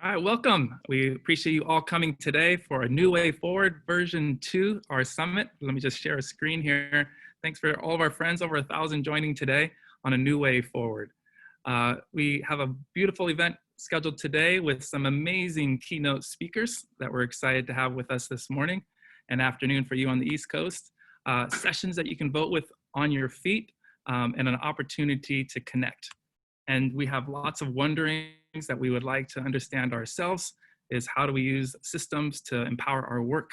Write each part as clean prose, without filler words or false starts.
All right, welcome. We appreciate you all coming today for a New Way Forward version 2, our summit. Let me just share a screen here. Thanks for all of our friends, over 1,000 joining today on a New Way Forward. We have a beautiful event scheduled today with some amazing keynote speakers that we're excited to have with us this morning and afternoon for you on the East Coast. Sessions that you can vote with on your feet and an opportunity to connect. And we have lots of wonderings that we would like to understand ourselves is how do we use systems to empower our work,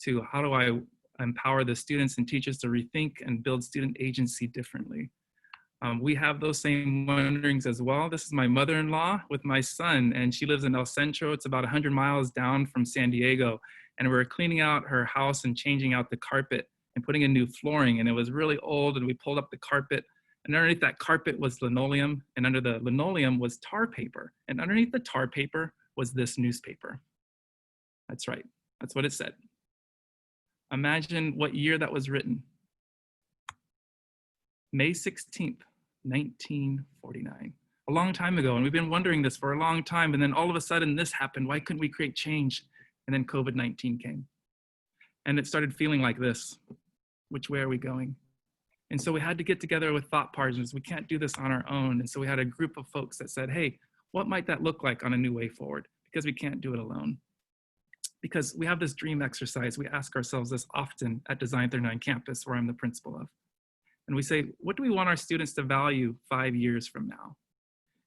to how do I empower the students and teachers to rethink and build student agency differently. We have those same wonderings as well. This is my mother-in-law with my son, and she lives in El Centro. It's about 100 miles down from San Diego. And we're cleaning out her house and changing out the carpet and putting in new flooring. And it was really old, and we pulled up the carpet. And underneath that carpet was linoleum, and under the linoleum was tar paper. And underneath the tar paper was this newspaper. That's right, that's what it said. Imagine what year that was written. May 16th, 1949. A long time ago, and we've been wondering this for a long time, and then all of a sudden this happened. Why couldn't we create change? And then COVID-19 came. And it started feeling like this. Which way are we going? And so we had to get together with thought partners. We can't do this on our own. And so we had a group of folks that said, hey, what might that look like on a New Way Forward? Because we can't do it alone. Because we have this dream exercise. We ask ourselves this often at Design 39 campus, where I'm the principal of. And we say, what do we want our students to value 5 years from now?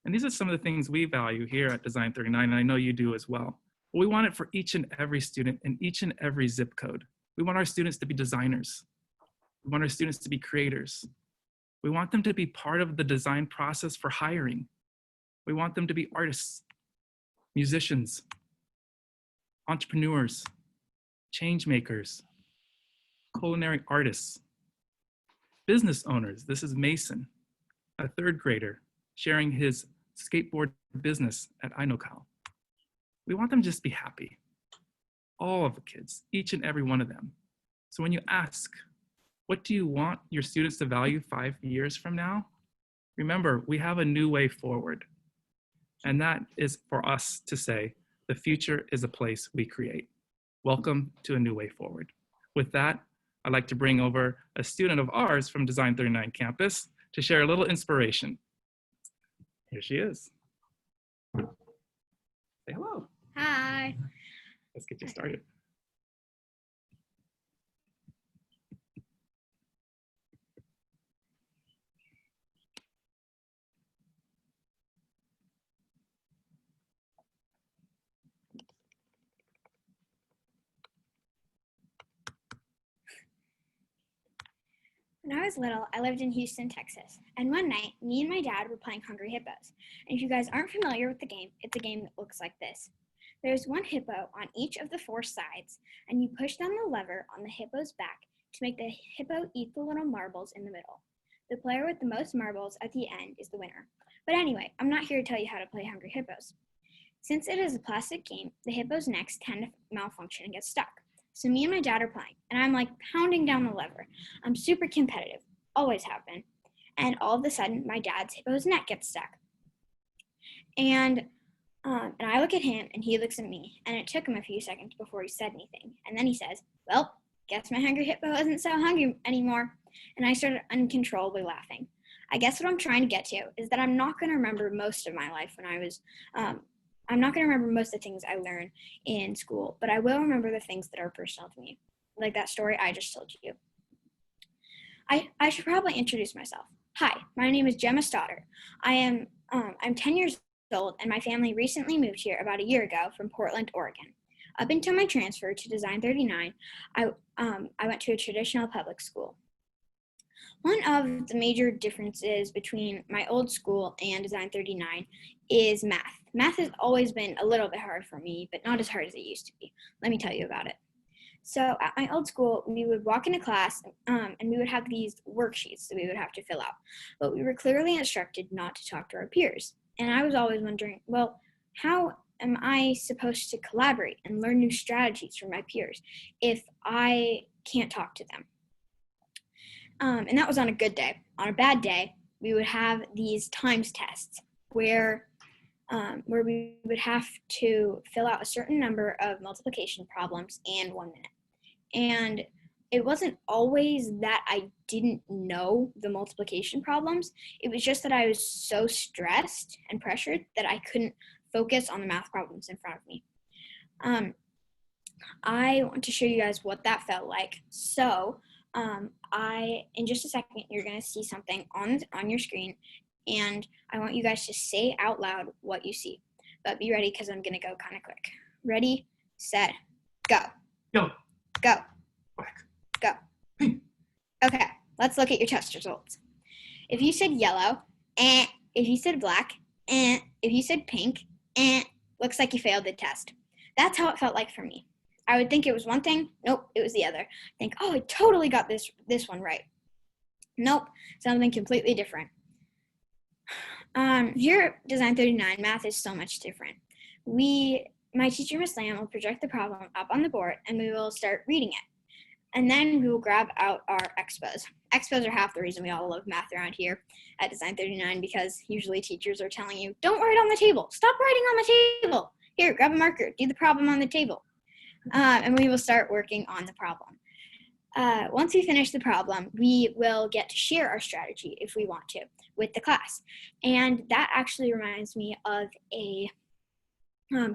And these are some of the things we value here at Design 39, and I know you do as well. But we want it for each and every student in each and every zip code. We want our students to be designers. We want our students to be creators. We want them to be part of the design process for hiring. We want them to be artists, musicians, entrepreneurs, change makers, culinary artists, business owners. This is Mason, a 3rd grader, sharing his skateboard business at INOCAL. We want them to just be happy. All of the kids, each and every one of them. So when you ask, what do you want your students to value 5 years from now? Remember, we have a new way forward. And that is for us to say, the future is a place we create. Welcome to a new way forward. With that, I'd like to bring over a student of ours from Design 39 campus to share a little inspiration. Here she is. Say hello. Hi. Let's get you started. When I was little, I lived in Houston, Texas, and one night, me and my dad were playing Hungry Hippos. And if you guys aren't familiar with the game, it's a game that looks like this. There's one hippo on each of the 4 sides, and you push down the lever on the hippo's back to make the hippo eat the little marbles in the middle. The player with the most marbles at the end is the winner. But anyway, I'm not here to tell you how to play Hungry Hippos. Since it is a plastic game, the hippo's necks tend to malfunction and get stuck. So me and my dad are playing, and I'm like pounding down the lever. I'm super competitive, always have been. And all of a sudden, my dad's hippo's neck gets stuck. And I look at him, and he looks at me, and it took him a few seconds before he said anything. And then he says, well, guess my hungry hippo isn't so hungry anymore. And I started uncontrollably laughing. I guess what I'm trying to get to is that I'm not going to remember most of my life when I was I'm not going to remember most of the things I learned in school, but I will remember the things that are personal to me, like that story I just told you. I should probably introduce myself. Hi, my name is Gemma Stoddard. I'm 10 years old, and my family recently moved here about a year ago from Portland, Oregon. Up until my transfer to Design 39, I went to a traditional public school. One of the major differences between my old school and Design 39 is math. Math has always been a little bit hard for me, but not as hard as it used to be. Let me tell you about it. So at my old school, we would walk into class and we would have these worksheets that we would have to fill out. But we were clearly instructed not to talk to our peers. And I was always wondering, well, how am I supposed to collaborate and learn new strategies from my peers if I can't talk to them? And that was on a good day. On a bad day, we would have these times tests where where we would have to fill out a certain number of multiplication problems in 1 minute. And it wasn't always that I didn't know the multiplication problems. It was just that I was so stressed and pressured that I couldn't focus on the math problems in front of me. I want to show you guys what that felt like. So in just a second, you're going to see something on your screen, and I want you guys to say out loud what you see. But be ready, because I'm going to go kind of quick. Ready, set, go. Go. Go. Black. Go. Pink. Okay, let's look at your test results. If you said yellow, if you said black, if you said pink, looks like you failed the test. That's how it felt like for me. I would think it was one thing. Nope, it was the other. Think, oh, I totally got this one right. Nope, something completely different. Here at Design 39, math is so much different. My teacher, Miss Lamb, will project the problem up on the board, and we will start reading it. And then we will grab out our expos. Expos are half the reason we all love math around here at Design 39, because usually teachers are telling you, don't write on the table. Stop writing on the table. Here, grab a marker. Do the problem on the table. And we will start working on the problem. Once we finish the problem, we will get to share our strategy, if we want to, with the class. And that actually reminds me of a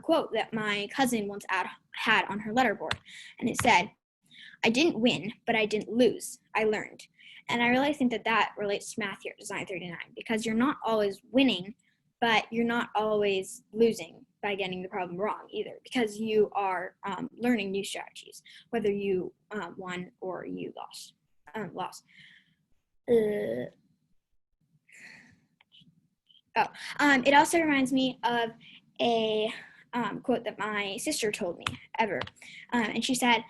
quote that my cousin once had on her letterboard. And it said, I didn't win, but I didn't lose. I learned. And I really think that relates to math here at Design 39, because you're not always winning, but you're not always losing by getting the problem wrong either, because you are learning new strategies, whether you won or you lost. It also reminds me of a quote that my sister told me and she said,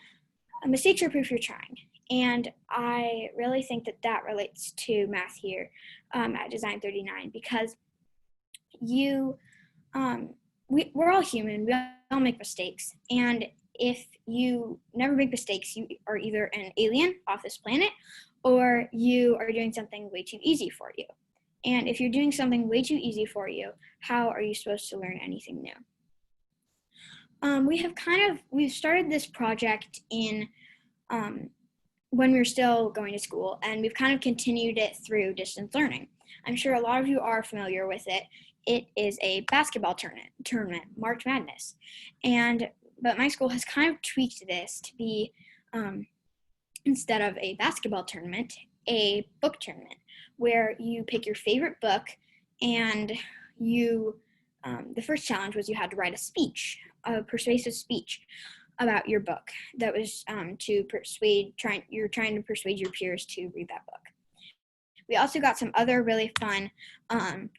mistakes are proof you're trying. And I really think that relates to math here at Design 39, because we're all human. We all make mistakes. And if you never make mistakes, you are either an alien off this planet, or you are doing something way too easy for you. And if you're doing something way too easy for you, how are you supposed to learn anything new? We've started this project in when we were still going to school, and we've kind of continued it through distance learning. I'm sure a lot of you are familiar with it. It is a basketball tournament, March Madness. But my school has kind of tweaked this to be, instead of a basketball tournament, a book tournament, where you pick your favorite book, and the first challenge was you had to write a persuasive speech about your book that was you're trying to persuade your peers to read that book. We also got some other really fun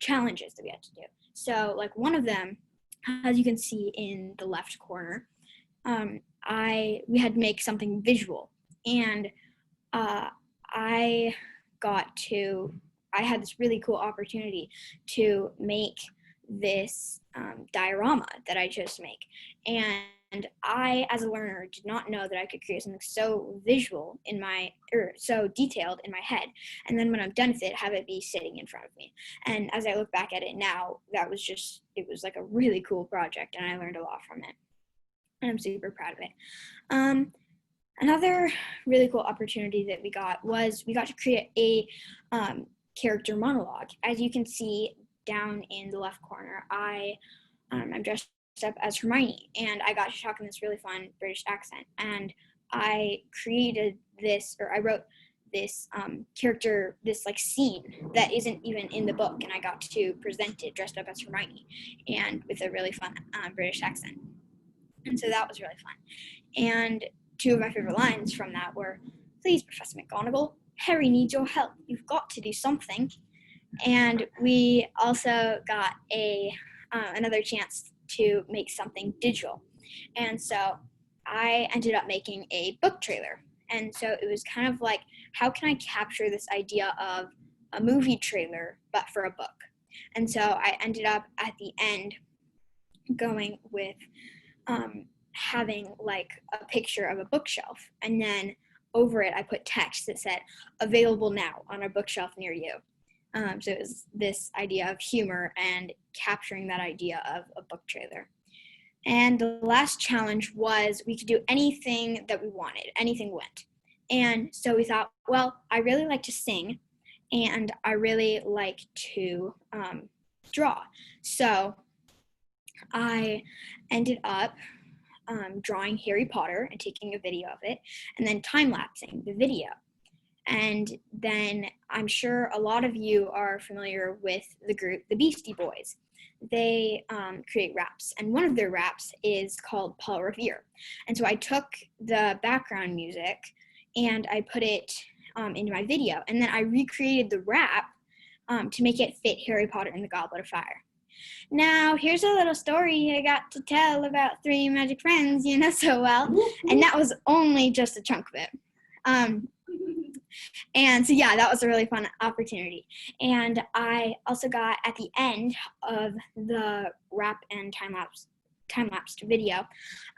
challenges that we had to do. So, like, one of them, as you can see in the left corner, we had to make something visual, and I had this really cool opportunity to make this diorama that I chose to make. And I, as a learner, did not know that I could create something so visual so detailed in my head. And then when I'm done with it, have it be sitting in front of me. And as I look back at it now, it was like a really cool project, and I learned a lot from it. And I'm super proud of it. Another really cool opportunity that we got was we got to create a character monologue. As you can see down in the left corner, I'm dressed up as Hermione, and I got to talk in this really fun British accent. And I wrote this character, this like scene that isn't even in the book, and I got to present it dressed up as Hermione and with a really fun British accent. And so that was really fun. And two of my favorite lines from that were, "Please, Professor McGonagall, Harry needs your help. You've got to do something." And we also got another chance to make something digital. And so I ended up making a book trailer. And so it was kind of like, how can I capture this idea of a movie trailer, but for a book? And so I ended up at the end going with having like a picture of a bookshelf, and then over it I put text that said, "Available now on a bookshelf near you." So it was this idea of humor and capturing that idea of a book trailer. And the last challenge was we could do anything that we wanted, anything went. And so we thought, well, I really like to sing and I really like to draw. So I ended up drawing Harry Potter and taking a video of it and then time-lapsing the video. And then I'm sure a lot of you are familiar with the group, the Beastie Boys. They create raps, and one of their raps is called Paul Revere. And so I took the background music and I put it into my video, and then I recreated the rap to make it fit Harry Potter and the Goblet of Fire. Now, here's a little story I got to tell about three magic friends you know so well, and that was only just a chunk of it. And so, yeah, that was a really fun opportunity. And I also got, at the end of the rap and time-lapsed video,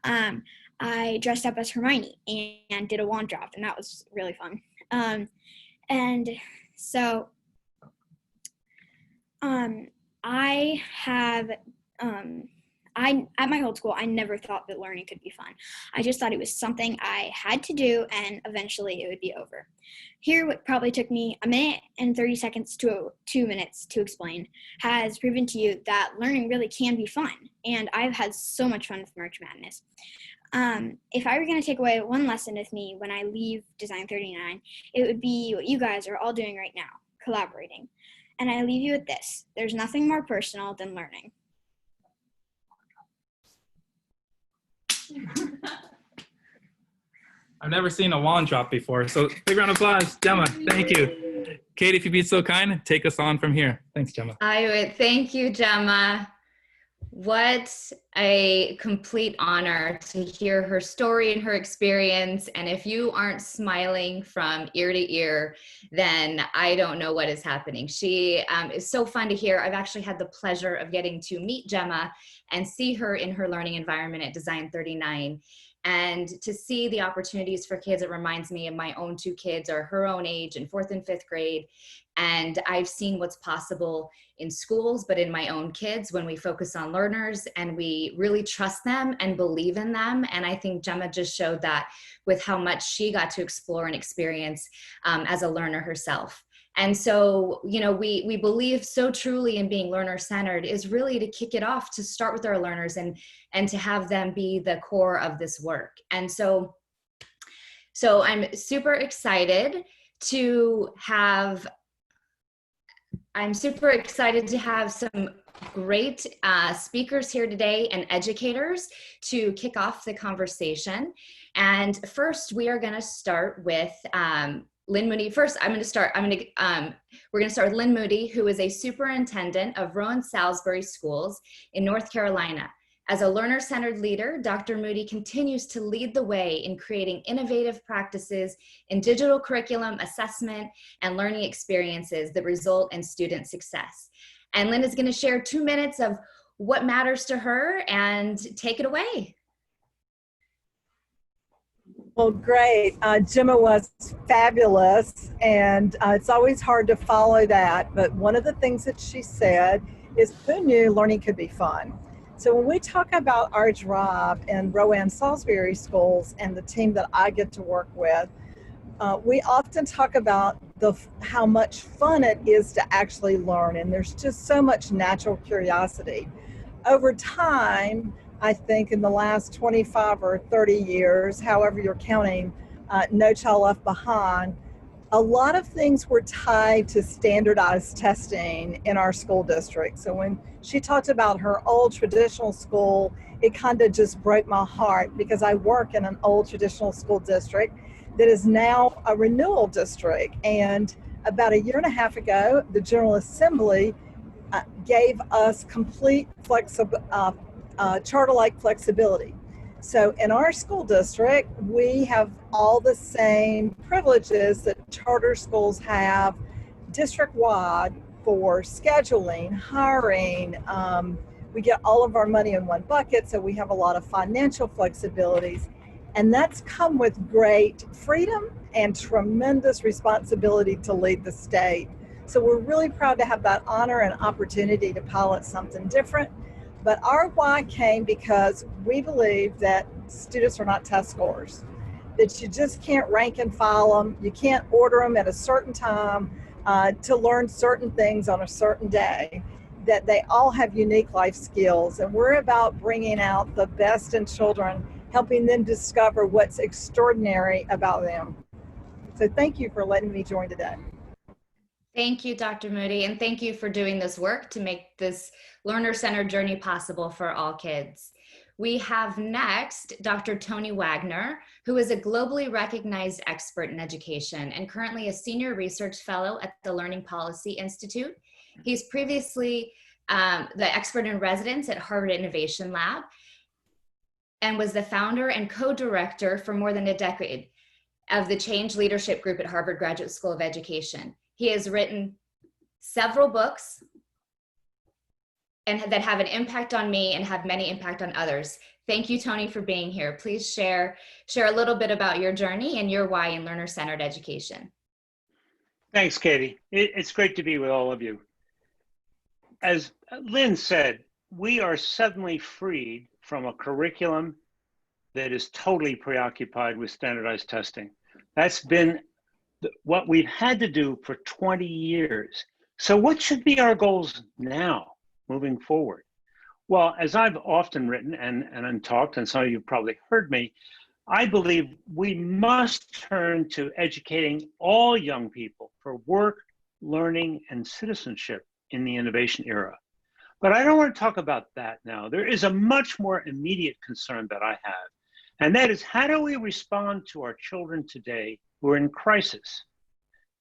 I dressed up as Hermione and did a wand drop, and that was really fun. And so I have, at my old school, I never thought that learning could be fun. I just thought it was something I had to do and eventually it would be over. Here, what probably took me 1 minute and 30 seconds to 2 minutes to explain has proven to you that learning really can be fun. And I've had so much fun with March Madness. If I were going to take away one lesson with me when I leave Design 39, it would be what you guys are all doing right now, collaborating. And I leave you with this: there's nothing more personal than learning. I've never seen a wand drop before, so big round of applause, Gemma. Thank you. Kate, if you'd be so kind, take us on from here. Thanks, Gemma. I would. Thank you, Gemma. What a complete honor to hear her story and her experience. And if you aren't smiling from ear to ear, then I don't know what is happening. She is so fun to hear. I've actually had the pleasure of getting to meet Gemma and see her in her learning environment at Design 39. And to see the opportunities for kids, it reminds me of my own two kids are her own age in 4th and 5th grade. And I've seen what's possible in schools, but in my own kids when we focus on learners and we really trust them and believe in them. And I think Gemma just showed that with how much she got to explore and experience as a learner herself. And so, you know, we believe so truly in being learner-centered is really to kick it off, to start with our learners and to have them be the core of this work. And so I'm super excited to have some great speakers here today and educators to kick off the conversation. And first, we are going to start with Lynn Moody. First, we're going to start with Lynn Moody, who is a superintendent of Rowan Salisbury Schools in North Carolina. As a learner-centered leader, Dr. Moody continues to lead the way in creating innovative practices in digital curriculum, assessment, and learning experiences that result in student success. And Lynn is going to share 2 minutes of what matters to her, and take it away. Well, great. Gemma was fabulous, and it's always hard to follow that. But one of the things that she said is, who knew learning could be fun? So when we talk about our drive in Rowan Salisbury Schools and the team that I get to work with, we often talk about how much fun it is to actually learn, and there's just so much natural curiosity. Over time, I think in the last 25 or 30 years, however you're counting, No Child Left Behind, a lot of things were tied to standardized testing in our school district. So when she talked about her old traditional school, it kind of just broke my heart, because I work in an old traditional school district that is now a renewal district. And about 1.5 years ago, the General Assembly gave us complete charter-like flexibility. So in our school district, we have all the same privileges that charter schools have district-wide for scheduling, hiring. We get all of our money in one bucket, so we have a lot of financial flexibilities. And that's come with great freedom and tremendous responsibility to lead the state. So we're really proud to have that honor and opportunity to pilot something different. But our why came because we believe that students are not test scores, that you just can't rank and file them. You can't order them at a certain time to learn certain things on a certain day, that they all have unique life skills. And we're about bringing out the best in children, helping them discover what's extraordinary about them. So thank you for letting me join today. Thank you, Dr. Moody, and thank you for doing this work to make this learner-centered journey possible for all kids. We have next Dr. Tony Wagner, who is a globally recognized expert in education and currently a senior research fellow at the Learning Policy Institute. He's previously the expert in residence at Harvard Innovation Lab and was the founder and co-director for more than a decade of the Change Leadership Group at Harvard Graduate School of Education. He has written several books and that have an impact on me and have many impact on others. Thank you, Tony, for being here. Please share a little bit about your journey and your why in learner-centered education. Thanks, Katie. It's great to be with all of you. As Lynn said, we are suddenly freed from a curriculum that is totally preoccupied with standardized testing. That's been what we've had to do for 20 years. So what should be our goals now, moving forward? Well, as I've often written and talked, and some of you probably heard me, I believe we must turn to educating all young people for work, learning, and citizenship in the innovation era. But I don't want to talk about that now. There is a much more immediate concern that I have, and that is, how do we respond to our children today who are in crisis?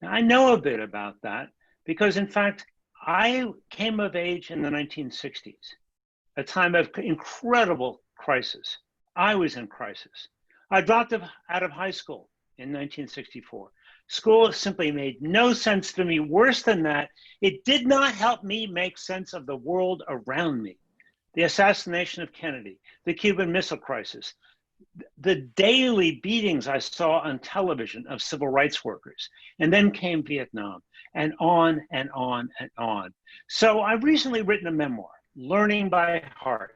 Now, I know a bit about that because, in fact, I came of age in the 1960s, a time of incredible crisis. I was in crisis. I dropped out of high school in 1964. School simply made no sense to me. Worse than that, it did not help me make sense of the world around me. The assassination of Kennedy, the Cuban Missile Crisis, the daily beatings I saw on television of civil rights workers, and then came Vietnam, and on and on and on. So I've recently written a memoir, Learning by Heart,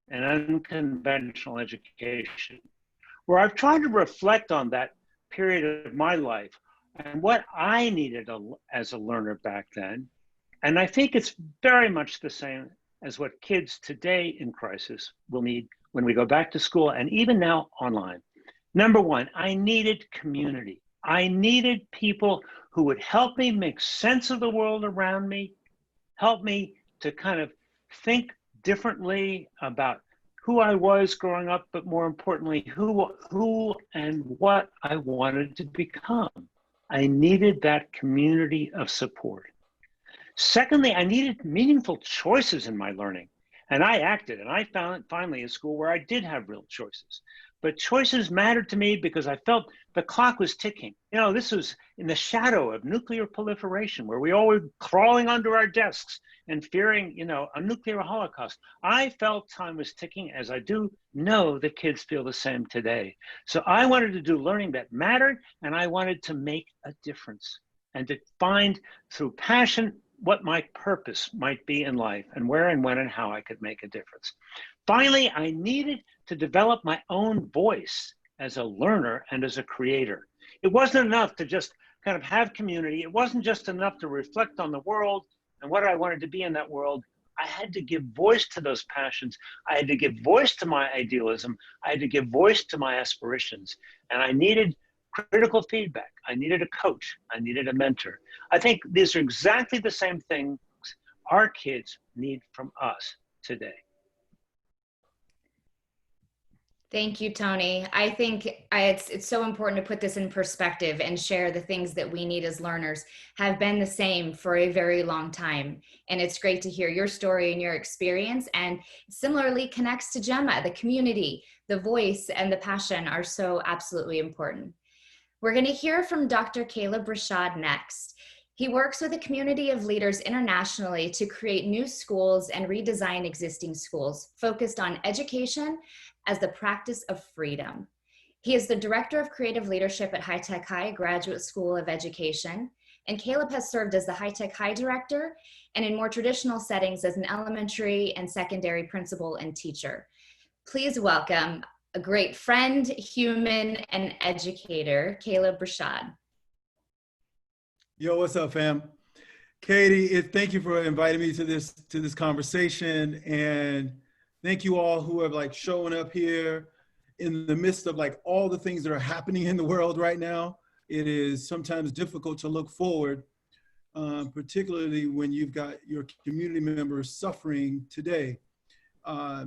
an Unconventional Education, where I've tried to reflect on that period of my life and what I needed as a learner back then. And I think it's very much the same as what kids today in crisis will need when we go back to school and even now online. Number one, I needed community. I needed people who would help me make sense of the world around me, help me to kind of think differently about who I was growing up, but more importantly, who and what I wanted to become. I needed that community of support. Secondly, I needed meaningful choices in my learning. And I acted, and I found finally a school where I did have real choices. But choices mattered to me because I felt the clock was ticking. You know, this was in the shadow of nuclear proliferation, where we all were crawling under our desks and fearing, you know, a nuclear holocaust. I felt time was ticking, as I do know that kids feel the same today. So I wanted to do learning that mattered, and I wanted to make a difference and to find through passion what my purpose might be in life and where and when and how I could make a difference. Finally, I needed to develop my own voice as a learner and as a creator. It wasn't enough to just kind of have community. It wasn't just enough to reflect on the world and what I wanted to be in that world. I had to give voice to those passions. I had to give voice to my idealism. I had to give voice to my aspirations. And I needed critical feedback. I needed a coach. I needed a mentor. I think these are exactly the same things our kids need from us today. Thank you, Tony. I think it's so important to put this in perspective and share the things that we need as learners have been the same for a very long time. And it's great to hear your story and your experience, and similarly connects to Gemma. The community, the voice, and the passion are so absolutely important. We're going to hear from Dr. Caleb Rashad next. He works with a community of leaders internationally to create new schools and redesign existing schools focused on education as the practice of freedom. He is the Director of Creative Leadership at High Tech High Graduate School of Education And Caleb has served as the High Tech High Director and in more traditional settings as an elementary and secondary principal and teacher. Please welcome a great friend, human, and educator, Caleb Rashad. Yo, what's up, fam? Katie, thank you for inviting me to this conversation, and thank you all who have like showing up here in the midst of like all the things that are happening in the world right now. It is sometimes difficult to look forward, particularly when you've got your community members suffering today. I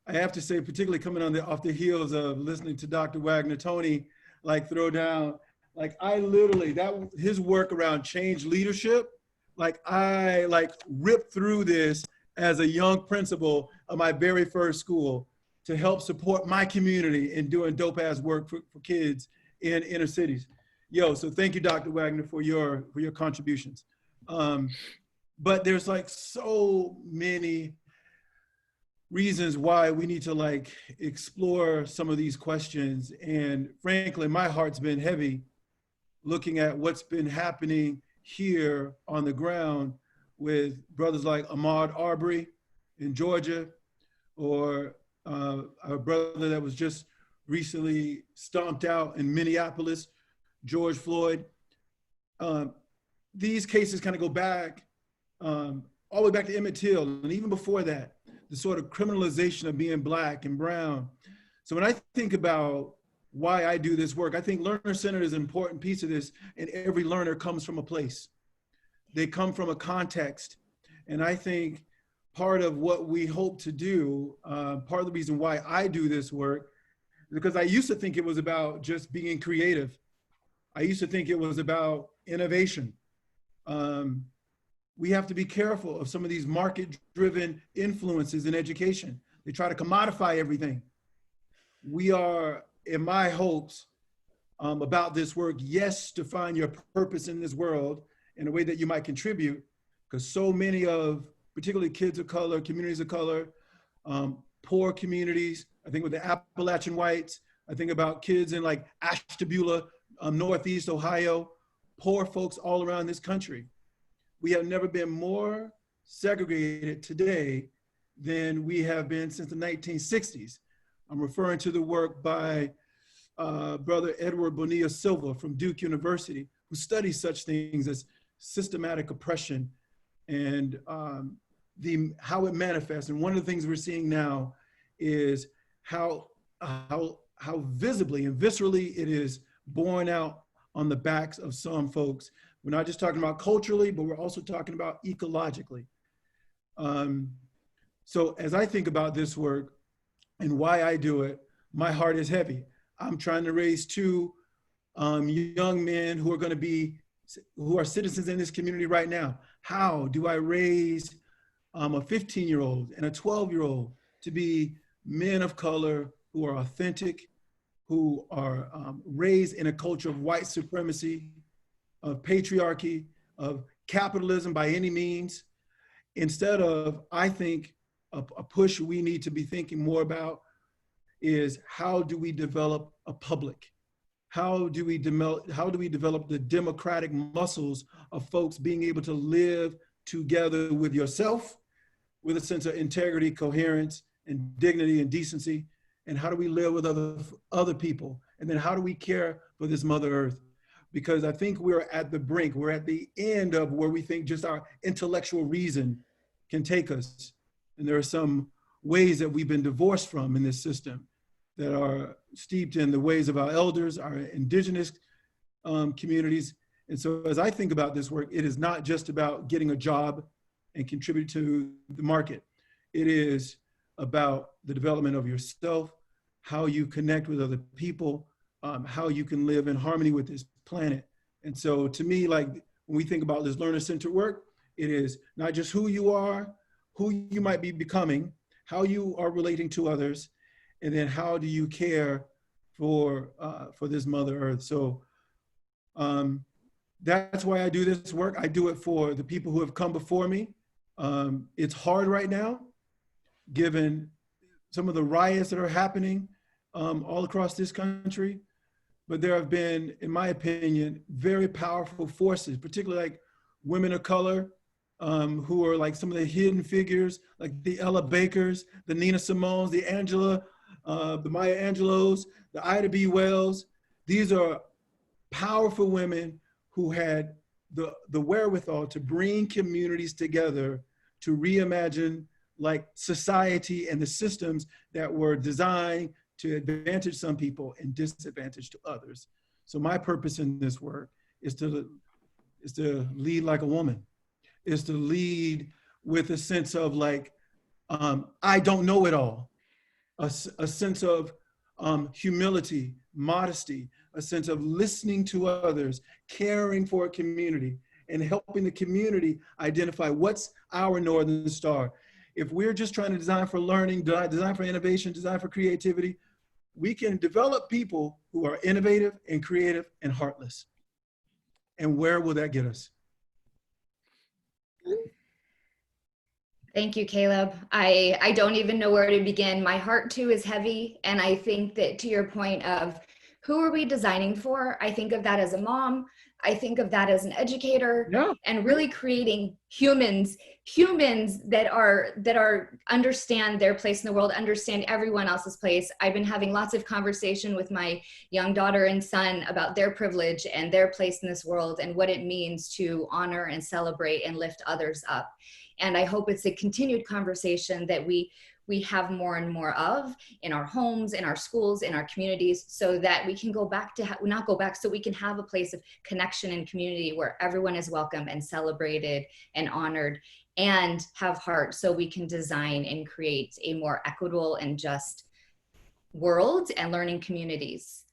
have to say, particularly coming off the heels of listening to Dr. Wagner Tony, like throw down, like I literally, his work around change leadership, like I like ripped through this as a young principal of my very first school to help support my community in doing dope ass work for kids in inner cities. Yo, so thank you, Dr. Wagner, for your contributions. But there's like so many reasons why we need to like explore some of these questions. And frankly, my heart's been heavy looking at what's been happening here on the ground with brothers like Ahmaud Arbery in Georgia, or a brother that was just recently stomped out in Minneapolis, George Floyd. These cases kind of go back all the way back to Emmett Till, and even before that, the sort of criminalization of being Black and brown. So when I think about why I do this work, I think learner-centered is an important piece of this, and every learner comes from a place. They come from a context. And I think part of what we hope to do, part of the reason why I do this work, is because I used to think it was about just being creative. I used to think it was about innovation. We have to be careful of some of these market-driven influences in education. They try to commodify everything. We are, in my hopes about this work, yes, to find your purpose in this world in a way that you might contribute, because so many of, particularly kids of color, communities of color, poor communities, I think with the Appalachian whites, I think about kids in like Ashtabula, Northeast Ohio, poor folks all around this country. We have never been more segregated today than we have been since the 1960s. I'm referring to the work by Brother Edward Bonilla Silva from Duke University, who studies such things as systematic oppression and how it manifests. And one of the things we're seeing now is how visibly and viscerally it is borne out on the backs of some folks. We're not just talking about culturally, but we're also talking about ecologically. So as I think about this work and why I do it, my heart is heavy. I'm trying to raise two young men who are citizens in this community right now. How do I raise a 15-year-old and a 12-year-old to be men of color who are authentic, who are raised in a culture of white supremacy, of patriarchy, of capitalism by any means, instead of, I think, a push we need to be thinking more about is how do we develop a public? How do we develop the democratic muscles of folks being able to live together with yourself, with a sense of integrity, coherence, and dignity and decency? And how do we live with other people? And then how do we care for this Mother Earth? Because I think we're at the brink, we're at the end of where we think just our intellectual reason can take us. And there are some ways that we've been divorced from in this system that are steeped in the ways of our elders, our indigenous communities. And so as I think about this work, it is not just about getting a job and contribute to the market. It is about the development of yourself, how you connect with other people, how you can live in harmony with this planet. And so to me, like when we think about this learner-centered work, it is not just who you are, who you might be becoming, how you are relating to others, and then how do you care for this Mother Earth. So that's why I do this work. I do it for the people who have come before me. It's hard right now, given some of the riots that are happening all across this country. but there have been, in my opinion, very powerful forces, particularly like women of color, who are like some of the hidden figures, like the Ella Bakers, the Nina Simones, the Maya Angelos, the Ida B. Wells. These are powerful women who had the wherewithal to bring communities together to reimagine like society and the systems that were designed to advantage some people and disadvantage to others. So my purpose in this work is to lead like a woman, is to lead with a sense of like, I don't know it all, a sense of humility, modesty, a sense of listening to others, caring for a community, and helping the community identify what's our Northern Star. If we're just trying to design for learning, design for innovation, design for creativity, we can develop people who are innovative and creative and heartless. And where will that get us? Thank you, Caleb. I don't even know where to begin. My heart too is heavy. And I think that to your point of who are we designing for? I think of that as a mom. I think of that as an educator, Yeah. and really creating humans that are understand their place in the world, understand everyone else's place. I've been having lots of conversation with my young daughter and son about their privilege and their place in this world and what it means to honor and celebrate and lift others up. And I hope it's a continued conversation that we have more and more of in our homes, in our schools, in our communities, so that we can go back to, not go back, so we can have a place of connection and community where everyone is welcome and celebrated and honored and have heart, so we can design and create a more equitable and just world and learning communities.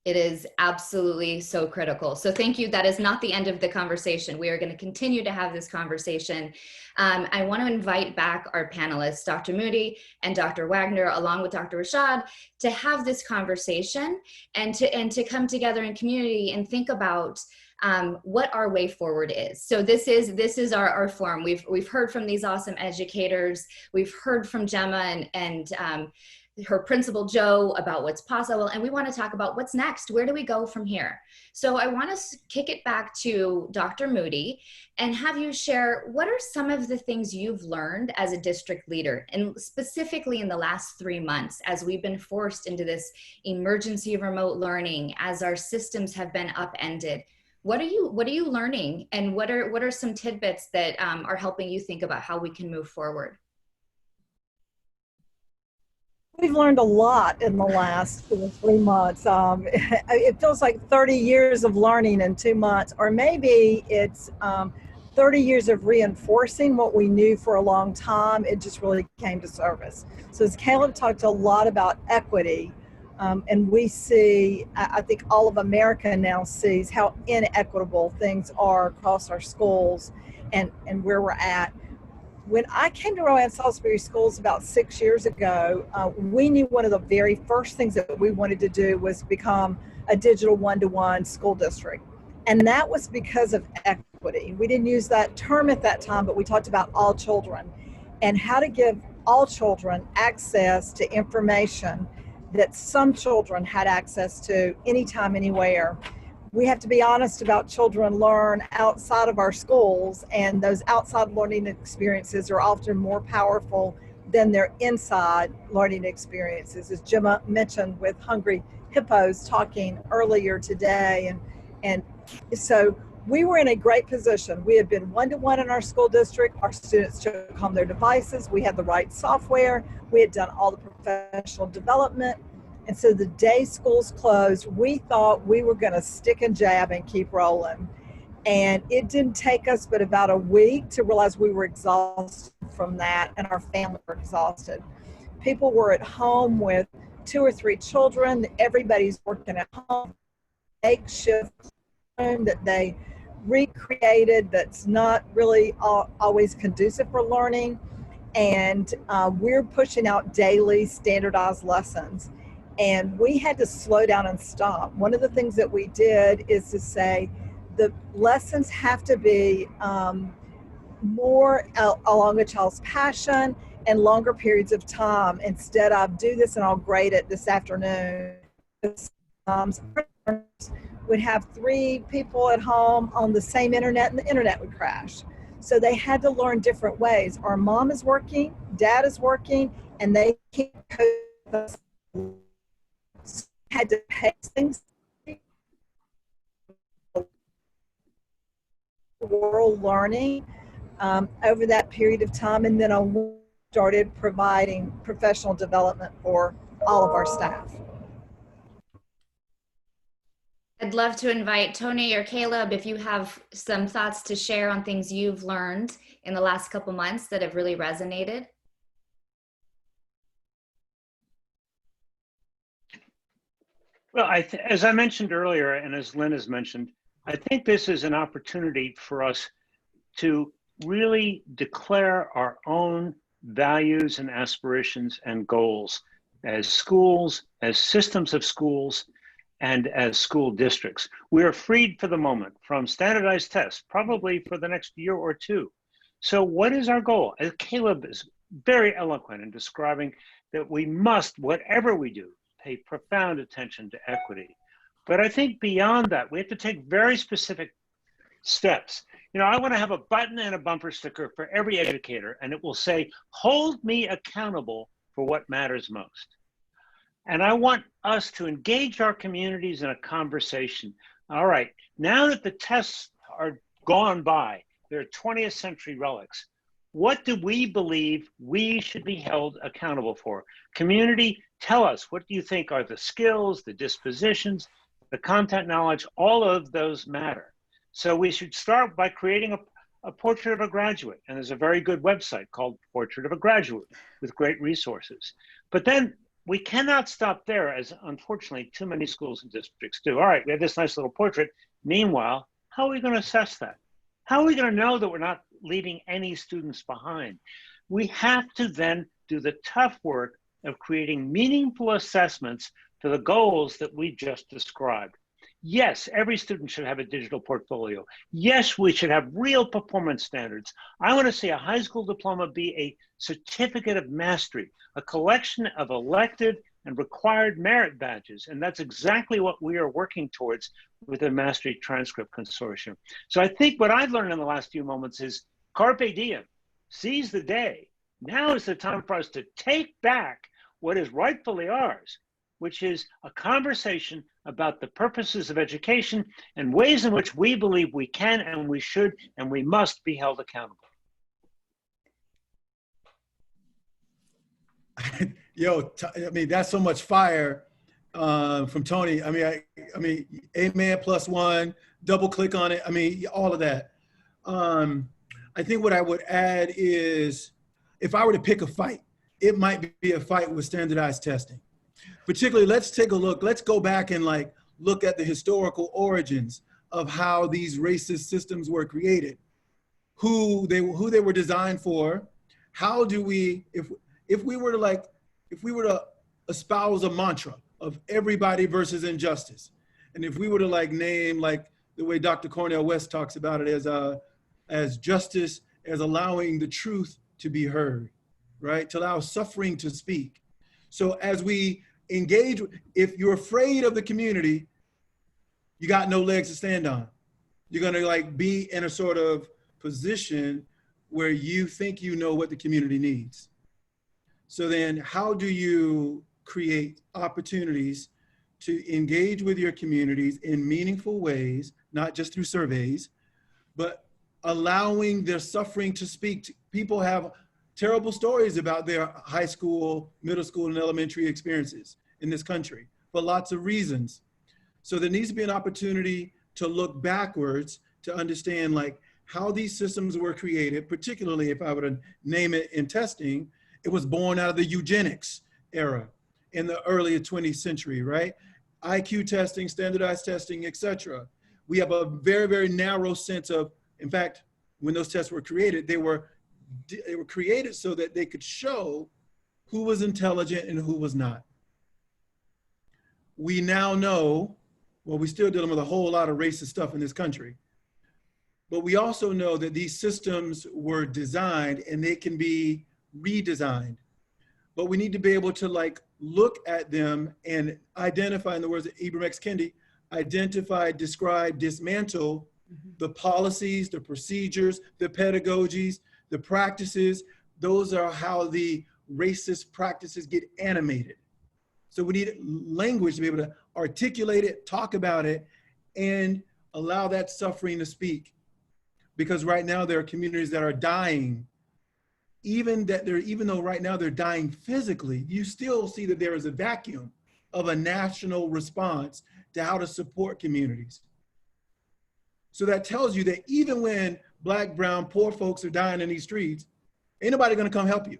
It is absolutely so critical. So thank you. That is not the end of the conversation. We are going to continue to have this conversation. I want to invite back our panelists, Dr. Moody and Dr. Wagner, along with Dr. Rashad, to have this conversation and to come together in community and think about what our way forward is. So this is our forum. We've heard from these awesome educators. We've heard from Gemma and her principal Joe about what's possible, and we want to talk about what's next. Where do we go from here? So I want to kick it back to Dr. Moody and have you share what are some of the things you've learned as a district leader, and specifically in the last 3 months as we've been forced into this emergency of remote learning, as our systems have been upended. What are you learning, and what are some tidbits that are helping you think about how we can move forward? We've learned a lot in the last 2 or 3 months. It feels like 30 years of learning in 2 months, or maybe it's 30 years of reinforcing what we knew for a long time. It just really came to surface. So as Caleb talked a lot about equity, and we see, I think all of America now sees how inequitable things are across our schools and where we're at. When I came to Rowan Salisbury Schools about 6 years ago, we knew one of the very first things that we wanted to do was become a digital one-to-one school district. And that was because of equity. We didn't use that term at that time, but we talked about all children and how to give all children access to information that some children had access to anytime, anywhere. We have to be honest about children learn outside of our schools, and those outside learning experiences are often more powerful than their inside learning experiences, as Gemma mentioned with Hungry Hippos talking earlier today. And so we were in a great position. We had been one-to-one in our school district. Our students took home their devices. We had the right software. We had done all the professional development. And so the day schools closed, we thought we were going to stick and jab and keep rolling. And it didn't take us but about a week to realize we were exhausted from that, and our family were exhausted. People were at home with 2 or 3 children. Everybody's working at home. Makeshift room that they recreated that's not really always conducive for learning. And we're pushing out daily standardized lessons. And we had to slow down and stop. One of the things that we did is to say the lessons have to be more along a child's passion and longer periods of time, instead of do this and I'll grade it this afternoon. moms would have 3 people at home on the same internet and the internet would crash. So they had to learn different ways. Our mom is working, dad is working, and they can't cope. Had to pay things. World learning over that period of time, and then I started providing professional development for all of our staff. I'd love to invite Tony or Caleb if you have some thoughts to share on things you've learned in the last couple months that have really resonated. Well, as I mentioned earlier, and as Lynn has mentioned, I think this is an opportunity for us to really declare our own values and aspirations and goals as schools, as systems of schools, and as school districts. We are freed for the moment from standardized tests, probably for the next year or two. So what is our goal? As Caleb is very eloquent in describing that we must, whatever we do, pay profound attention to equity. But I think beyond that, we have to take very specific steps. You know, I want to have a button and a bumper sticker for every educator, and it will say, hold me accountable for what matters most. And I want us to engage our communities in a conversation. All right, now that the tests are gone by, they're 20th century relics, what do we believe we should be held accountable for? Community, tell us, what do you think are the skills, the dispositions, the content knowledge? All of those matter. So we should start by creating a portrait of a graduate. And there's a very good website called Portrait of a Graduate with great resources. But then we cannot stop there, as unfortunately too many schools and districts do. All right, we have this nice little portrait. Meanwhile, how are we going to assess that? How are we going to know that we're not leaving any students behind? We have to then do the tough work of creating meaningful assessments for the goals that we just described. Yes, every student should have a digital portfolio. Yes, we should have real performance standards. I want to see a high school diploma be a certificate of mastery, a collection of elected and required merit badges. And that's exactly what we are working towards with the Mastery Transcript Consortium. So I think what I've learned in the last few moments is carpe diem, seize the day. Now is the time for us to take back what is rightfully ours, which is a conversation about the purposes of education and ways in which we believe we can and we should and we must be held accountable. Yo, I mean, that's so much fire from Tony. I mean, amen +1, double click on it. I mean, all of that. I think what I would add is, if I were to pick a fight, it might be a fight with standardized testing. Particularly, let's take a look. Let's go back and look at the historical origins of how these racist systems were created, who they were designed for. How do we, if we were to espouse a mantra of everybody versus injustice, and if we were to name the way Dr. Cornel West talks about it as justice, as allowing the truth to be heard, right? To allow suffering to speak. So as we engage, if you're afraid of the community, you got no legs to stand on. You're gonna be in a sort of position where you think you know what the community needs. So then how do you create opportunities to engage with your communities in meaningful ways, not just through surveys, but allowing their suffering to speak? People have terrible stories about their high school, middle school, and elementary experiences in this country for lots of reasons. So there needs to be an opportunity to look backwards to understand how these systems were created, particularly if I were to name it in testing. It was born out of the eugenics era in the early 20th century, right? IQ testing, standardized testing, etc. We have a very, very narrow sense of, in fact, when those tests were created, they were created so that they could show who was intelligent and who was not. We now know, well, we're still dealing with a whole lot of racist stuff in this country, but we also know that these systems were designed and they can be redesigned. But we need to be able to look at them and identify, in the words of Ibram X. Kendi, identify, describe, dismantle the policies, the procedures, the pedagogies, the practices. Those are how the racist practices get animated. So we need language to be able to articulate it, talk about it, and allow that suffering to speak. Because right now there are communities that are dying, even though right now they're dying physically, you still see that there is a vacuum of a national response to how to support communities. So that tells you that even when Black, brown, poor folks are dying in these streets, ain't nobody gonna come help you.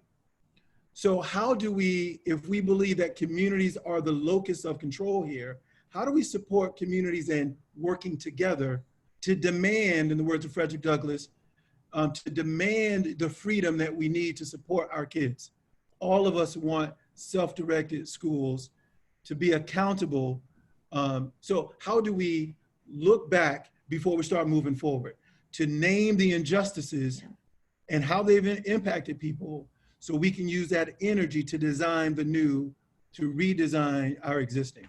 So how do we, if we believe that communities are the locus of control here, how do we support communities in working together to demand, in the words of Frederick Douglass, to demand the freedom that we need to support our kids? All of us want self-directed schools to be accountable. So how do we look back before we start moving forward, to name the injustices and how they've impacted people, so we can use that energy to design the new, to redesign our existing?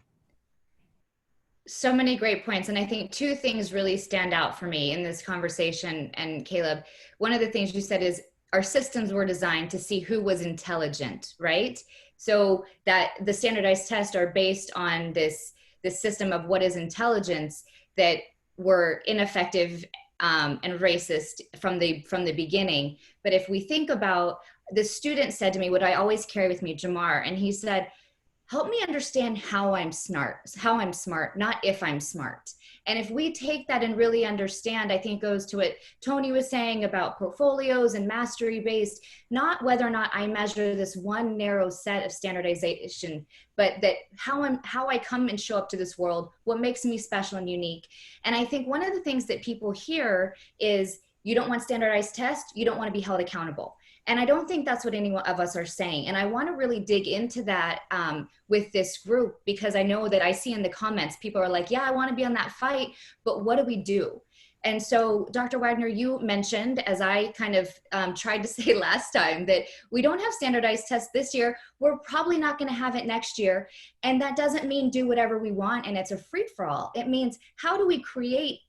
So many great points. And I think two things really stand out for me in this conversation. And Caleb, one of the things you said is our systems were designed to see who was intelligent, right? So that the standardized tests are based on this system of what is intelligence that were ineffective and racist from the beginning. But if we think about, the student said to me, what I always carry with me, Jamar, and he said, help me understand how I'm smart, not if I'm smart. And if we take that and really understand, I think it goes to what Tony was saying about portfolios and mastery based, not whether or not I measure this one narrow set of standardization, but that how I come and show up to this world, what makes me special and unique. And I think one of the things that people hear is, you don't want standardized tests, you don't want to be held accountable. And I don't think that's what any of us are saying. And I want to really dig into that with this group, because I know that I see in the comments, people are like, yeah, I want to be on that fight, but what do we do? And so, Dr. Wagner, you mentioned, as I kind of tried to say last time, that we don't have standardized tests this year. We're probably not going to have it next year. And that doesn't mean do whatever we want and it's a free-for-all. It means, how do we create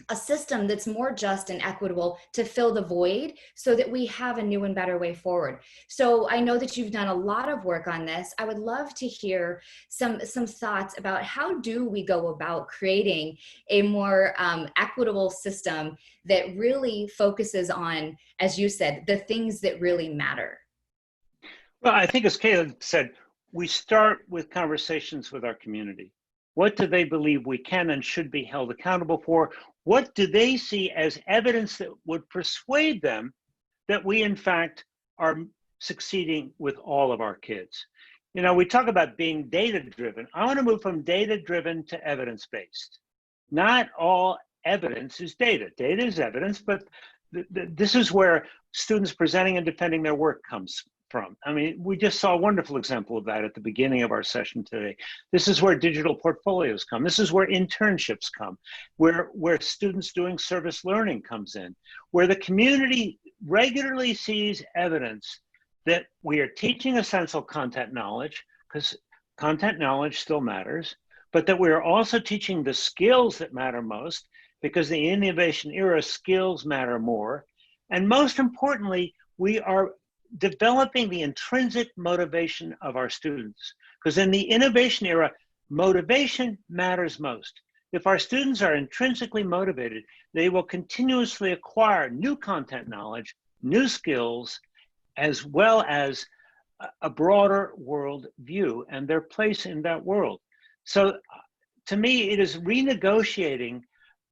a system that's more just and equitable to fill the void so that we have a new and better way forward? So I know that you've done a lot of work on this. I would love to hear some thoughts about how do we go about creating a more equitable system that really focuses on, as you said, the things that really matter. Well, I think as Caleb said, we start with conversations with our community. What do they believe we can and should be held accountable for? What do they see as evidence that would persuade them that we, in fact, are succeeding with all of our kids? You know, we talk about being data-driven. I want to move from data-driven to evidence-based. Not all evidence is data. Data is evidence, but this is where students presenting and defending their work comes from. I mean, we just saw a wonderful example of that at the beginning of our session today. This is where digital portfolios come. This is where internships come, where students doing service learning comes in, where the community regularly sees evidence that we are teaching essential content knowledge, because content knowledge still matters, but that we are also teaching the skills that matter most, because in the innovation era, skills matter more. And most importantly, we are developing the intrinsic motivation of our students, because in the innovation era, motivation matters most. If our students are intrinsically motivated, they will continuously acquire new content knowledge, new skills, as well as a broader world view and their place in that world. So to me, it is renegotiating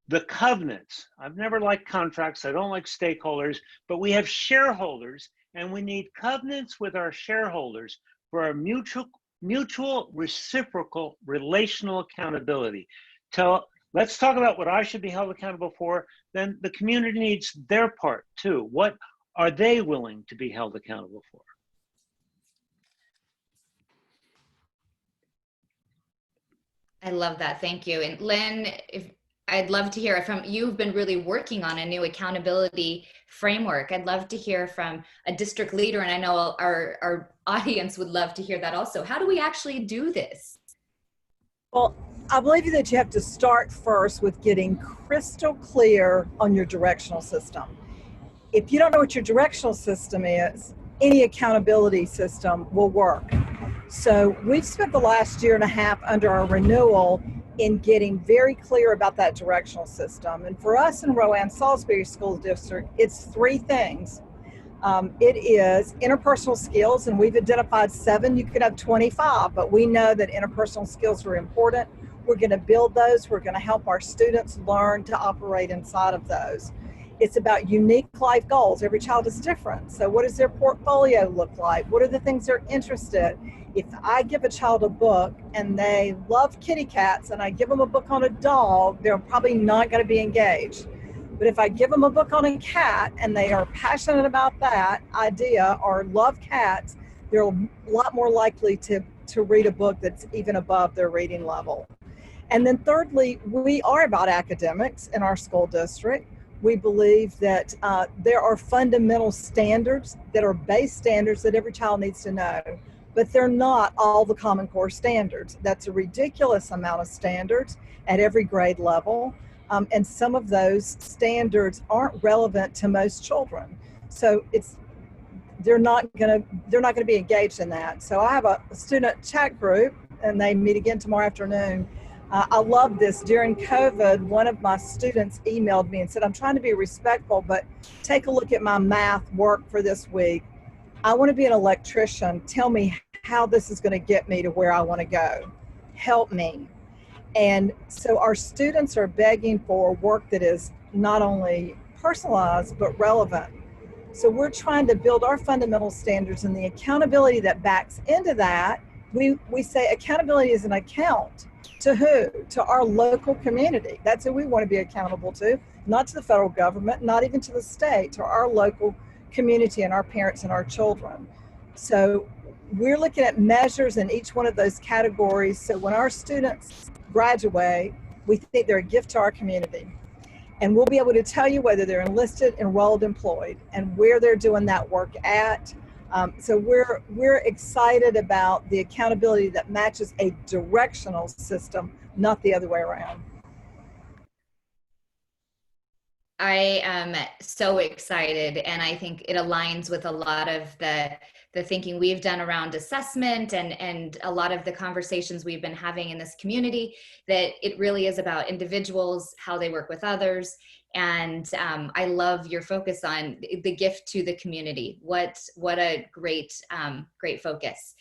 the covenants. I've never liked contracts. I don't like stakeholders, but we have shareholders, and we need covenants with our shareholders for our mutual reciprocal relational accountability. Let's talk about what I should be held accountable for. Then the community needs their part too. What are they willing to be held accountable for? I love that. Thank you. And Lynn, I'd love to hear from you've been really working on a new accountability framework. I'd love to hear from a district leader, and I know our audience would love to hear that also. How do we actually do this? Well, I believe that you have to start first with getting crystal clear on your directional system. If you don't know what your directional system is, any accountability system will work. So we've spent the last year and a half under our renewal in getting very clear about that directional system. And for us in Rowan-Salisbury School District, it's three things. It is interpersonal skills, and we've identified 7. You could have 25, but we know that interpersonal skills are important. We're going to build those. We're going to help our students learn to operate inside of those. It's about unique life goals. Every child is different. So what does their portfolio look like? What are the things they're interested in? If I give a child a book and they love kitty cats and I give them a book on a dog, they're probably not going to be engaged. But if I give them a book on a cat and they are passionate about that idea or love cats, they're a lot more likely to read a book that's even above their reading level. And then thirdly, we are about academics in our school district. We believe that there are fundamental standards that are base standards that every child needs to know, but they're not all the Common Core standards. That's a ridiculous amount of standards at every grade level. And some of those standards aren't relevant to most children. So they're not going to be engaged in that. So I have a student chat group, and they meet again tomorrow afternoon. I love this. During COVID, one of my students emailed me and said, I'm trying to be respectful, but take a look at my math work for this week. I want to be an electrician. Tell me how this is going to get me to where I want to go. Help me. And so our students are begging for work that is not only personalized, but relevant. So we're trying to build our fundamental standards, and the accountability that backs into that. We say accountability is an account to who? To our local community. That's who we want to be accountable to, not to the federal government, not even to the state, to our local community and our parents and our children. So we're looking at measures in each one of those categories. So when our students graduate, we think they're a gift to our community. And we'll be able to tell you whether they're enlisted, enrolled, employed, and where they're doing that work at. So we're excited about the accountability that matches a directional system, not the other way around. I am so excited, and I think it aligns with a lot of the thinking we've done around assessment and a lot of the conversations we've been having in this community, that it really is about individuals, how they work with others. And I love your focus on the gift to the community. What a great focus.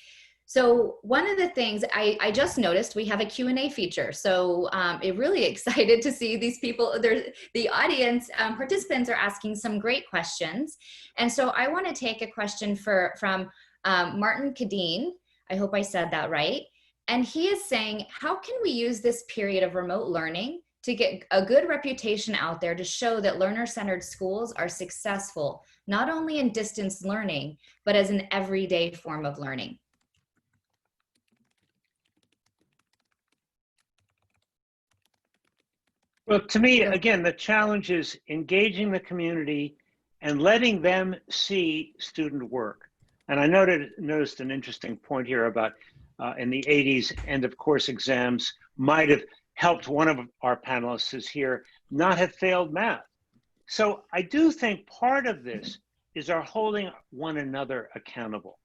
So one of the things I just noticed, we have a Q&A feature. So I'm really excited to see these people. The audience participants are asking some great questions. And so I want to take a question from Martin Kadeen. I hope I said that right. And he is saying, how can we use this period of remote learning to get a good reputation out there to show that learner-centered schools are successful, not only in distance learning, but as an everyday form of learning? Well, to me, again, the challenge is engaging the community and letting them see student work. And I noticed an interesting point here about in the 80s, end of course exams might have helped one of our panelists is here not have failed math. So I do think part of this is our holding one another accountable.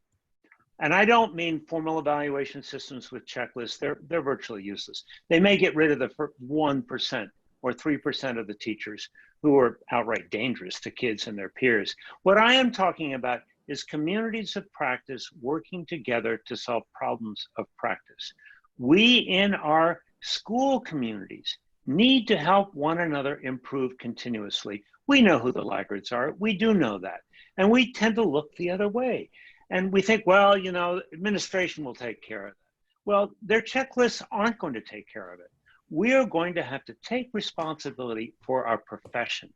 And I don't mean formal evaluation systems with checklists. They're virtually useless. They may get rid of the 1% or 3% of the teachers who are outright dangerous to kids and their peers. What I am talking about is communities of practice working together to solve problems of practice. We in our school communities need to help one another improve continuously. We know who the laggards are. We do know that. And we tend to look the other way. And we think, well, you know, administration will take care of that. Well, their checklists aren't going to take care of it. We are going to have to take responsibility for our profession.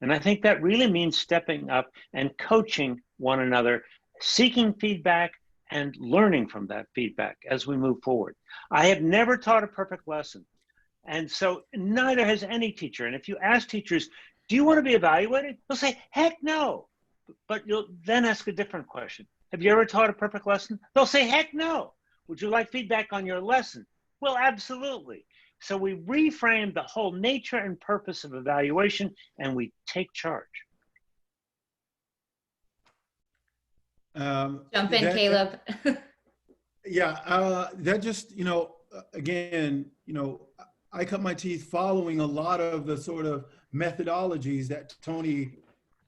And I think that really means stepping up and coaching one another, seeking feedback and learning from that feedback as we move forward. I have never taught a perfect lesson. And so neither has any teacher. And if you ask teachers, do you want to be evaluated? They'll say, heck no. But you'll then ask a different question. Have you ever taught a perfect lesson? They'll say, heck no. Would you like feedback on your lesson? Well, absolutely. So we reframe the whole nature and purpose of evaluation, and we take charge. Jump in, Caleb. Yeah, that just, again, I cut my teeth following a lot of the sort of methodologies that Tony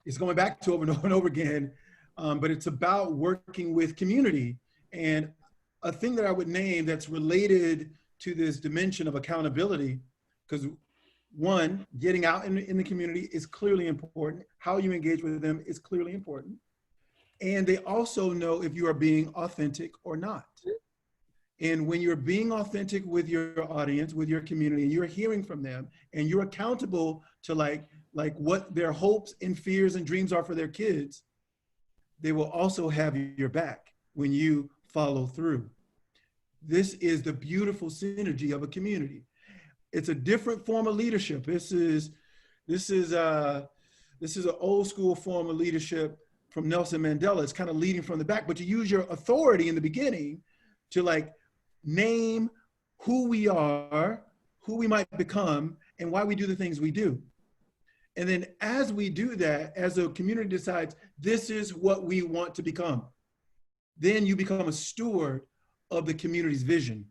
is going back to over and over and over again. But it's about working with community. And a thing that I would name that's related to this dimension of accountability, because one, getting out in the community is clearly important. How you engage with them is clearly important. And they also know if you are being authentic or not. And when you're being authentic with your audience, with your community, and you're hearing from them, and you're accountable to like what their hopes and fears and dreams are for their kids, they will also have your back when you follow through. This is the beautiful synergy of a community. It's a different form of leadership. This is an old school form of leadership from Nelson Mandela. It's kind of leading from the back, but you use your authority in the beginning to like name who we are, who we might become, and why we do the things we do. And then as we do that, as a community decides, this is what we want to become, then you become a steward of the community's vision.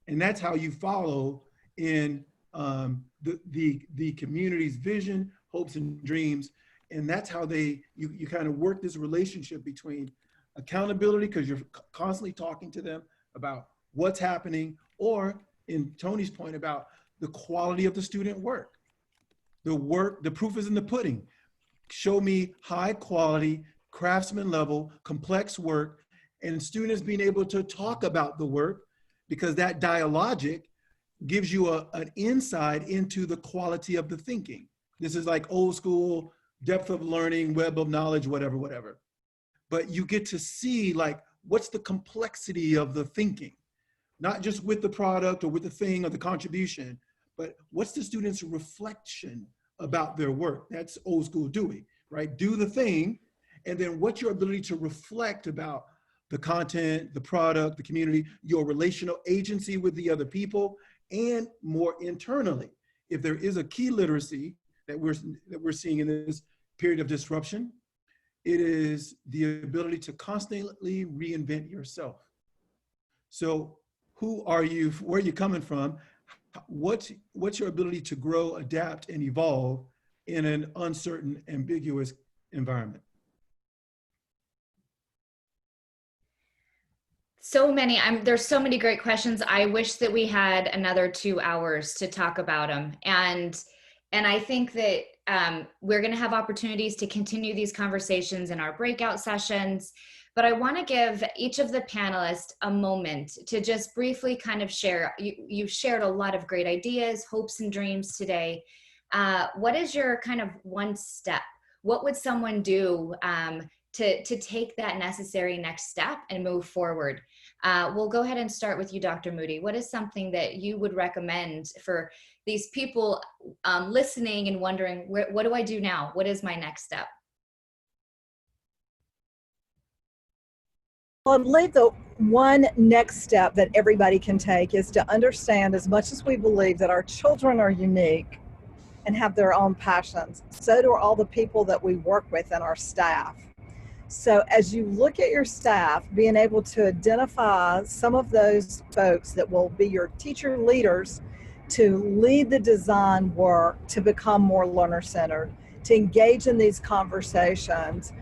And that's how you follow in the community's vision, hopes and dreams. And that's how you kind of work this relationship between accountability, because you're constantly talking to them about what's happening, or in Tony's point about the quality of the student work. The proof is in the pudding. Show me high quality, craftsman level, complex work, and students being able to talk about the work, because that dialogic gives you an insight into the quality of the thinking. This is like old school depth of learning, web of knowledge, whatever. But you get to see like, what's the complexity of the thinking? Not just with the product or with the thing or the contribution, but what's the student's reflection about their work? That's old school Dewey, right? Do the thing, and then what's your ability to reflect about the content, the product, the community, your relational agency with the other people, and more internally. If there is a key literacy that we're seeing in this period of disruption, it is the ability to constantly reinvent yourself. So who are you? Where are you coming from? What's your ability to grow, adapt, and evolve in an uncertain, ambiguous environment? There's so many great questions. I wish that we had another 2 hours to talk about them. And I think that we're going to have opportunities to continue these conversations in our breakout sessions. But I want to give each of the panelists a moment to just briefly kind of share. You've shared a lot of great ideas, hopes, and dreams today. What is your kind of one step? What would someone do to take that necessary next step and move forward? We'll go ahead and start with you, Dr. Moody. What is something that you would recommend for these people listening and wondering, what do I do now? What is my next step? Well, I believe the one next step that everybody can take is to understand, as much as we believe that our children are unique and have their own passions, so do all the people that we work with and our staff. So as you look at your staff, being able to identify some of those folks that will be your teacher leaders to lead the design work, to become more learner-centered, to engage in these conversations.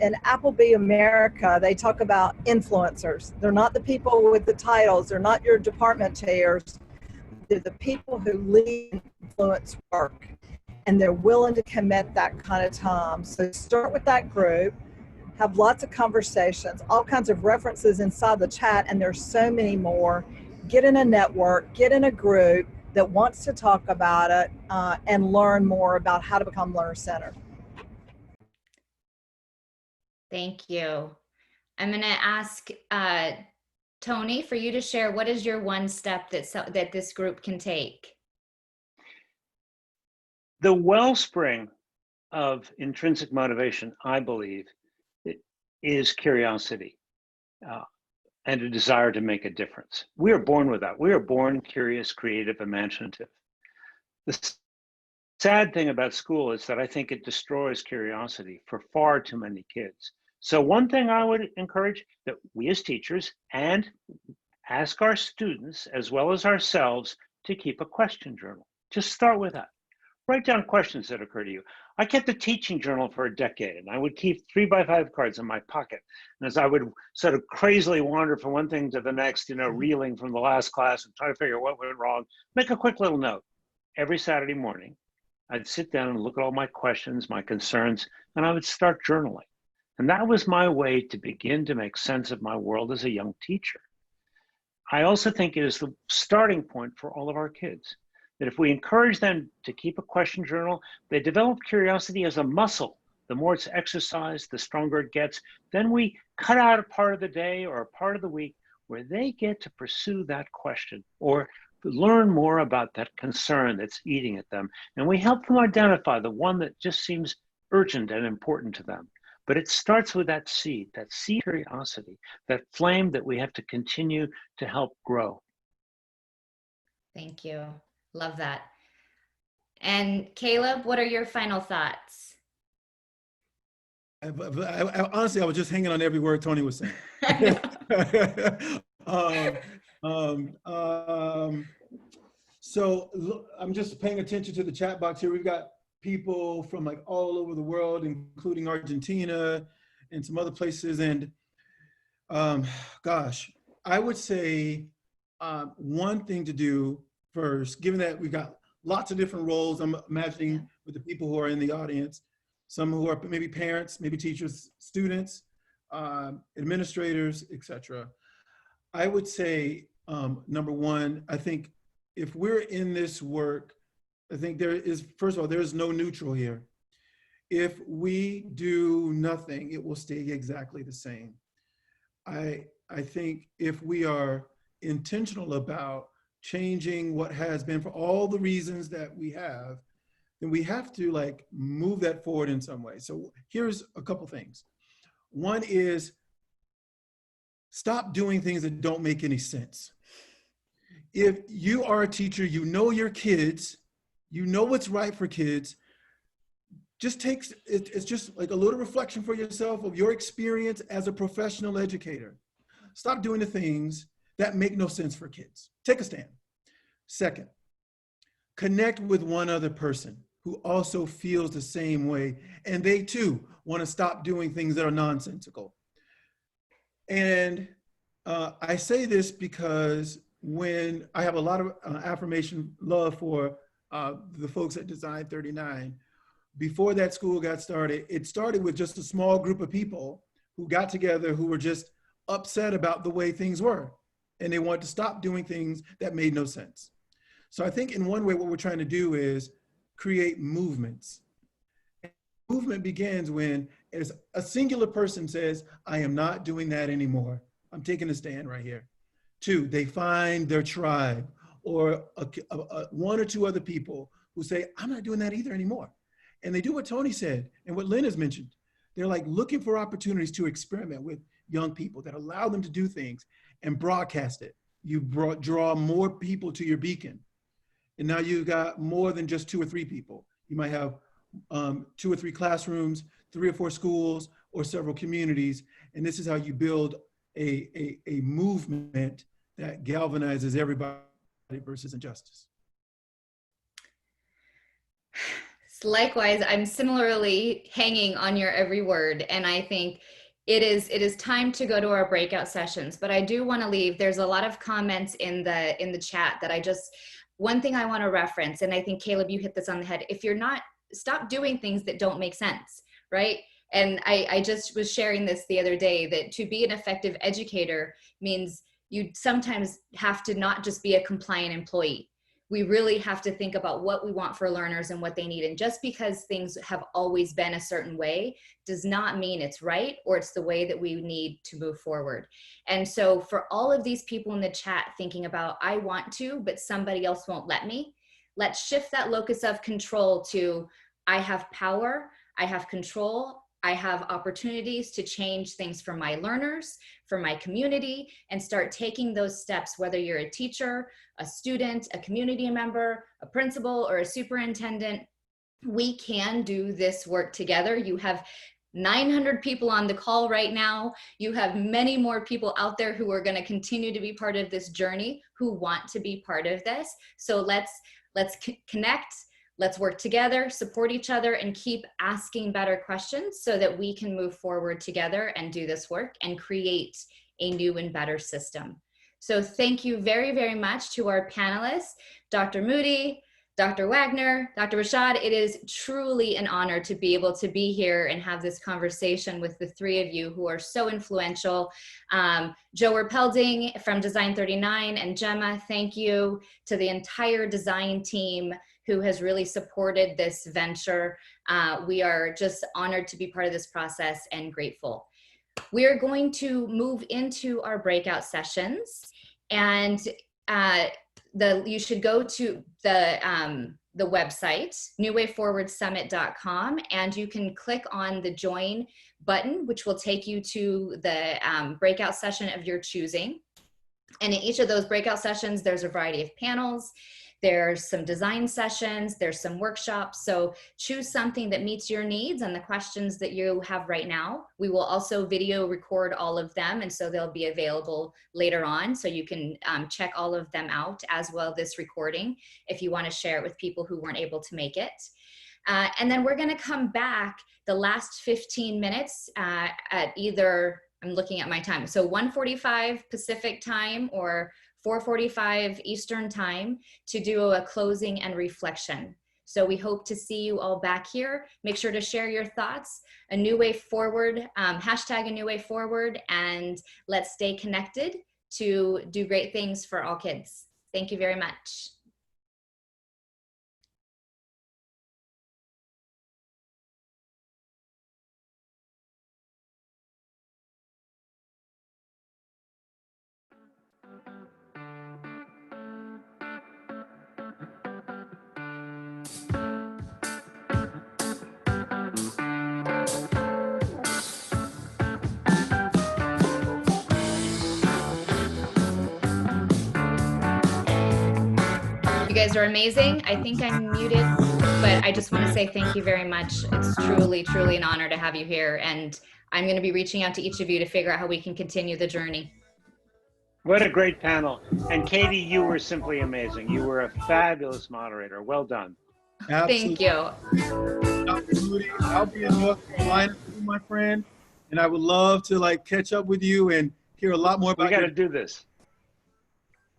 In Appleby America, they talk about influencers. They're not the people with the titles. They're not your department chairs. They're the people who lead and influence work, and they're willing to commit that kind of time. So start with that group, have lots of conversations, all kinds of references inside the chat, and there's so many more. Get in a network, get in a group that wants to talk about it and learn more about how to become learner-centered. Thank you. I'm going to ask Tony for you to share, what is your one step that this group can take? The wellspring of intrinsic motivation, I believe, is curiosity and a desire to make a difference. We are born with that. We are born curious, creative, imaginative. The sad thing about school is that I think it destroys curiosity for far too many kids. So one thing I would encourage that we as teachers and ask our students as well as ourselves to keep a question journal. Just start with that. Write down questions that occur to you. I kept a teaching journal for a decade, and I would keep 3x5 cards in my pocket. And as I would sort of crazily wander from one thing to the next, reeling from the last class and try to figure out what went wrong, make a quick little note. Every Saturday morning, I'd sit down and look at all my questions, my concerns, and I would start journaling. And that was my way to begin to make sense of my world as a young teacher. I also think it is the starting point for all of our kids, that if we encourage them to keep a question journal, they develop curiosity as a muscle. The more it's exercised, the stronger it gets. Then we cut out a part of the day or a part of the week where they get to pursue that question or learn more about that concern that's eating at them. And we help them identify the one that just seems urgent and important to them. But it starts with that seed curiosity, that flame that we have to continue to help grow. Thank you. Love that. And Caleb, what are your final thoughts? Honestly, I was just hanging on every word Tony was saying. So look, I'm just paying attention to the chat box here. We've got people from like all over the world, including Argentina and some other places. And gosh, I would say one thing to do first, given that we've got lots of different roles, I'm imagining with the people who are in the audience, some who are maybe parents, maybe teachers, students, administrators, etc. I would say, number one, I think if we're in this work, I think there is, first of all, there is no neutral here. If we do nothing, it will stay exactly the same. I think if we are intentional about changing what has been for all the reasons that we have, then we have to like move that forward in some way. So here's a couple things. One is stop doing things that don't make any sense. If you are a teacher, you know your kids, you know what's right for kids, just takes, it's just like a little reflection for yourself of your experience as a professional educator. Stop doing the things that make no sense for kids. Take a stand. Second, connect with one other person who also feels the same way, and they too want to stop doing things that are nonsensical. And I say this because when I have a lot of affirmation love for the folks at Design 39, before that school got started, it started with just a small group of people who got together who were just upset about the way things were. And they wanted to stop doing things that made no sense. So I think in one way, what we're trying to do is create movements. And movement begins when as a singular person says, I am not doing that anymore. I'm taking a stand right here. Two, they find their tribe or one or two other people who say, I'm not doing that either anymore. And they do what Tony said and what Lynn has mentioned. They're like looking for opportunities to experiment with young people that allow them to do things and broadcast it. You draw more people to your beacon. And now you've got more than just 2 or 3 people. You might have 2 or 3 classrooms, 3 or 4 schools, or several communities. And this is how you build a movement that galvanizes everybody versus injustice. Likewise, I'm similarly hanging on your every word. And I think it is time to go to our breakout sessions, but I do want to leave. There's a lot of comments in the chat that one thing I want to reference, and I think Caleb, you hit this on the head. If you're not, stop doing things that don't make sense, right? And I just was sharing this the other day, that to be an effective educator means you sometimes have to not just be a compliant employee. We really have to think about what we want for learners and what they need. And just because things have always been a certain way does not mean it's right or it's the way that we need to move forward. And so for all of these people in the chat thinking about, I want to, but somebody else won't let me, Let's shift that locus of control to I have power, I have control, I have opportunities to change things for my learners, for my community, and start taking those steps, whether you're a teacher, a student, a community member, a principal, or a superintendent. We can do this work together. You have 900 people on the call right now. You have many more people out there who are going to continue to be part of this journey, who want to be part of this. So let's connect. Let's work together, support each other, and keep asking better questions so that we can move forward together and do this work and create a new and better system. So thank you very, very much to our panelists, Dr. Moody, Dr. Wagner, Dr. Rashad. It is truly an honor to be able to be here and have this conversation with the three of you who are so influential. Joe Erpelding from Design 39 and Gemma, thank you to the entire design team who has really supported this venture. We are just honored to be part of this process and grateful. We are going to move into our breakout sessions, and you should go to the website, newwayforwardsummit.com, and you can click on the join button, which will take you to the breakout session of your choosing. And in each of those breakout sessions, there's a variety of panels. There's some design sessions, there's some workshops. So choose something that meets your needs and the questions that you have right now. We will also video record all of them, and so they'll be available later on. So you can check all of them out, as well this recording, if you want to share it with people who weren't able to make it. And then we're going to come back the last 15 minutes at either, I'm looking at my time, so 1:45 Pacific time or 4:45 Eastern time to do a closing and reflection. So we hope to see you all back here. Make sure to share your thoughts, a new way forward, hashtag a new way forward, and let's stay connected to do great things for all kids. Thank you very much. You guys are amazing. I think I'm muted, but I just want to say thank you very much. It's truly, truly an honor to have you here. And I'm going to be reaching out to each of you to figure out how we can continue the journey. What a great panel. And Katie, you were simply amazing. You were a fabulous moderator. Well done. Absolutely. Thank you. Dr. Moody, I'll be in North Carolina, my friend, and I would love to catch up with you and hear a lot more about. We got to do this.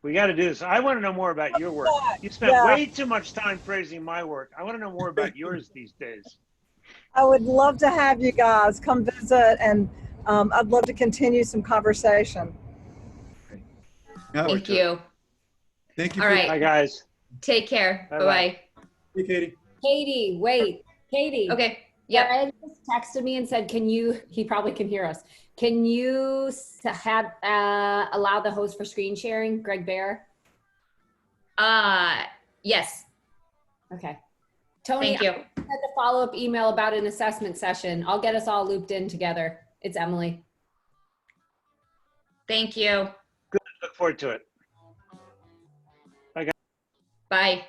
We got to do this. I want to know more about your work. You spent way too much time praising my work. I want to know more about yours these days. I would love to have you guys come visit, and I'd love to continue some conversation. Thank you. Thank you. All right. Bye, guys. Take care. Bye-bye. Hey, Katie. Katie, wait. Katie. Okay. Yeah. Ed just texted me and said, he probably can hear us. Can you allow the host for screen sharing, Greg Bear? Yes. Okay. Tony, thank you. I sent a follow-up email about an assessment session. I'll get us all looped in together. It's Emily. Thank you. Good. Look forward to it. Bye, guys. Bye.